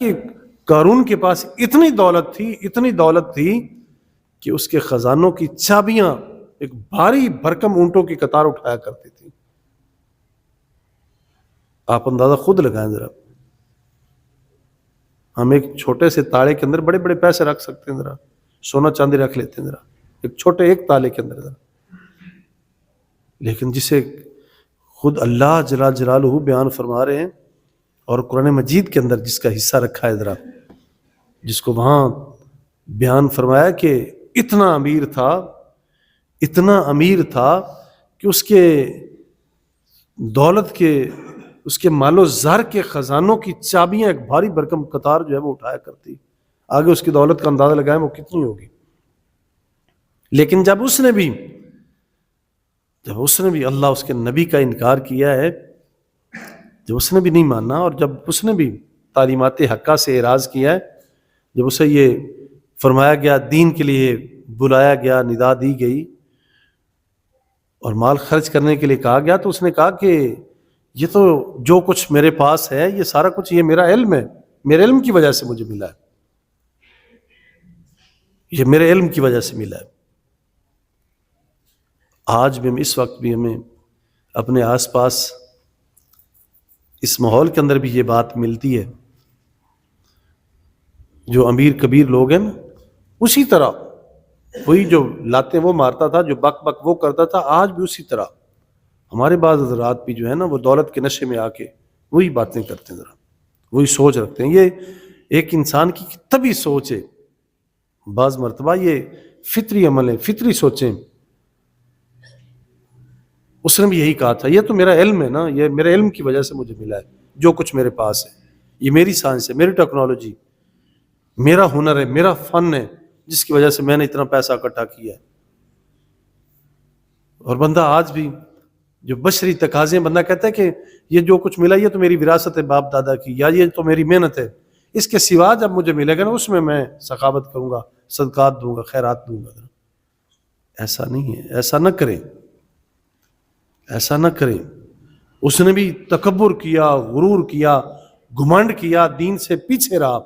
کہ قارون کے پاس اتنی دولت تھی کہ اس کے خزانوں کی چابیاں ایک بھاری بھرکم اونٹوں کی قطار اٹھایا کرتی تھی. آپ اندازہ خود لگائیں ذرا. ہم ایک چھوٹے سے تالے کے اندر بڑے بڑے پیسے رکھ سکتے ہیں، ذرا سونا چاندی رکھ لیتے ہیں ذرا ایک چھوٹے ایک تالے کے اندر ذرا. لیکن جسے خود اللہ جلال جلالہ بیان فرما رہے ہیں اور قرآن مجید کے اندر جس کا حصہ رکھا ہے ذرا، جس کو وہاں بیان فرمایا کہ اتنا امیر تھا کہ اس کے دولت کے، اس کے مال و زر کے خزانوں کی چابیاں ایک بھاری بھرکم قطار جو ہے وہ اٹھایا کرتی. آگے اس کی دولت کا اندازہ لگائیں وہ کتنی ہوگی. لیکن جب اس نے بھی اللہ اس کے نبی کا انکار کیا ہے، جب اس نے بھی نہیں مانا، اور جب اس نے بھی تعلیمات حقہ سے اعراض کیا ہے، جب اسے یہ فرمایا گیا، دین کے لیے بلایا گیا، ندا دی گئی اور مال خرچ کرنے کے لیے کہا گیا، تو اس نے کہا کہ یہ تو جو کچھ میرے پاس ہے یہ سارا کچھ یہ میرا علم ہے، میرے علم کی وجہ سے مجھے ملا ہے، یہ میرے علم کی وجہ سے ملا ہے. آج بھی اس وقت بھی ہمیں اپنے آس پاس اس ماحول کے اندر بھی یہ بات ملتی ہے. جو امیر کبیر لوگ ہیں نا، اسی طرح وہی جو لاتے وہ مارتا تھا، جو بک بک وہ کرتا تھا، آج بھی اسی طرح ہمارے بعض حضرات بھی جو ہے نا وہ دولت کے نشے میں آ کے وہی باتیں کرتے ہیں، ذرا وہی سوچ رکھتے ہیں. یہ ایک انسان کی طبی سوچ ہے، بعض مرتبہ یہ فطری عمل ہے، فطری سوچیں. اس نے بھی یہی کہا تھا، یہ تو میرا علم ہے نا، یہ میرے علم کی وجہ سے مجھے ملا ہے جو کچھ میرے پاس ہے، یہ میری سائنس ہے، میری ٹیکنالوجی، میرا ہنر ہے، میرا فن ہے، جس کی وجہ سے میں نے اتنا پیسہ اکٹھا کیا ہے. اور بندہ آج بھی جو بشری تقاضے، بندہ کہتا ہے کہ یہ جو کچھ ملا یہ تو میری وراثت ہے باپ دادا کی، یا یہ تو میری محنت ہے، اس کے سوا جب مجھے ملے گا نا اس میں سخاوت کروں گا، صدقات دوں گا، خیرات دوں گا. ایسا نہیں ہے، ایسا نہ کریں، ایسا نہ کریں. اس نے بھی تکبر کیا، غرور کیا، گھمنڈ کیا، دین سے پیچھے رہا،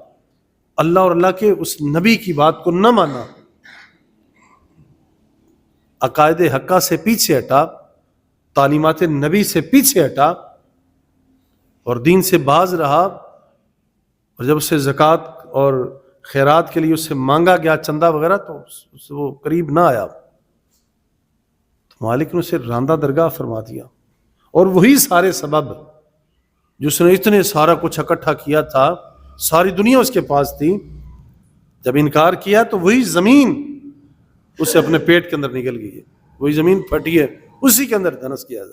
اللہ اور اللہ کے اس نبی کی بات کو نہ مانا، عقائد حقہ سے پیچھے ہٹا، تعلیمات نبی سے پیچھے ہٹا اور دین سے باز رہا. اور جب اسے زکوٰۃ اور خیرات کے لیے اس سے مانگا گیا چندہ وغیرہ تو اس وہ قریب نہ آیا، تو مالک نے اسے راندہ درگاہ فرما دیا. اور وہی سارے سبب جس نے اتنے سارا کچھ اکٹھا کیا تھا، ساری دنیا اس کے پاس تھی، جب انکار کیا تو وہی زمین اسے اپنے پیٹ کے اندر نکل گئی ہے، وہی زمین پھٹی ہے، اسی کے اندر دھنس کیا.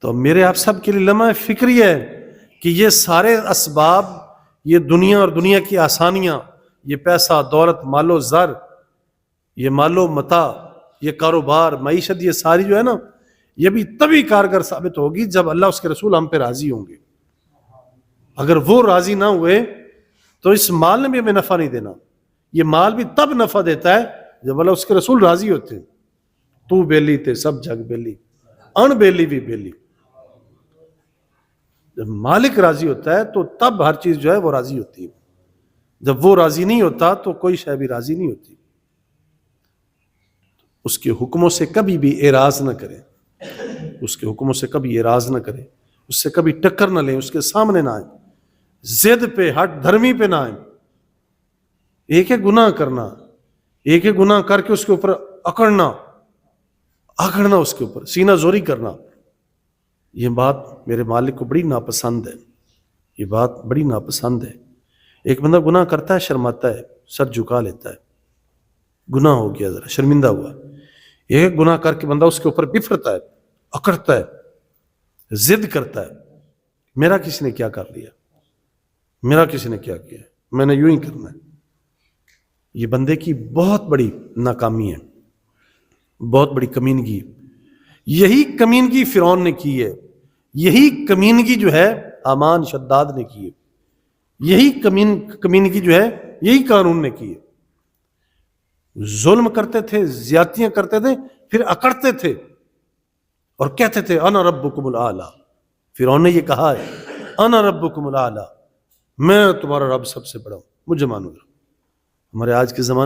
تو میرے آپ سب کے لیے لمحہ فکری ہے کہ یہ سارے اسباب، یہ دنیا اور دنیا کی آسانیاں، یہ پیسہ، دولت، مال و زر، یہ مال و متاع، یہ کاروبار، معیشت، یہ ساری جو ہے نا، یہ بھی تبھی کارگر ثابت ہوگی جب اللہ اس کے رسول ہم پہ راضی ہوں گے. اگر وہ راضی نہ ہوئے تو اس مال نے بھی ہمیں نفع نہیں دینا. یہ مال بھی تب نفع دیتا ہے جب اللہ اس کے رسول راضی ہوتے ہیں. تو بیلی تے سب جگ بیلی، ان بیلی بھی بیلی. جب مالک راضی ہوتا ہے تو تب ہر چیز جو ہے وہ راضی ہوتی ہے. جب وہ راضی نہیں ہوتا تو کوئی شے بھی راضی نہیں ہوتی. اس کے حکموں سے کبھی بھی اعراض نہ کریں، اس کے حکموں سے کبھی اعراض نہ کریں، اس سے کبھی ٹکر نہ لیں، اس کے سامنے نہ آئیں، ضد پہ، ہٹ دھرمی پہ نہ آئیں. ایک ایک گناہ کرنا، ایک ایک گناہ کر کے اس کے اوپر اکڑنا، اس کے اوپر سینہ زوری کرنا، یہ بات میرے مالک کو بڑی ناپسند ہے. یہ بات بڑی ناپسند ہے. ایک بندہ گناہ کرتا ہے، شرماتا ہے، سر جھکا لیتا ہے، گناہ ہو گیا، ذرا شرمندہ ہوا. ایک گناہ کر کے بندہ اس کے اوپر بفرتا ہے، اکڑتا ہے، ضد کرتا ہے، میرا کسی نے کیا کر لیا، میرا کسی نے کیا کیا، میں نے یوں ہی کرنا ہے. یہ بندے کی بہت بڑی ناکامی ہے، بہت بڑی کمینگی. یہی کمینگی فرعون نے کی ہے، یہی کمینگی جو ہے حامان شداد نے کی ہے، یہی کمینگی جو ہے یہی قارون نے کی ہے. ظلم کرتے تھے، زیادتیاں کرتے تھے، پھر اکڑتے تھے اور کہتے تھے انا ربکم الاعلی. فرعون نے یہ کہا ہے انا ربکم الاعلی، میں تمہارا رب سب سے بڑا ہوں، مجھے مانو۔ ہمارے آج کے زمانے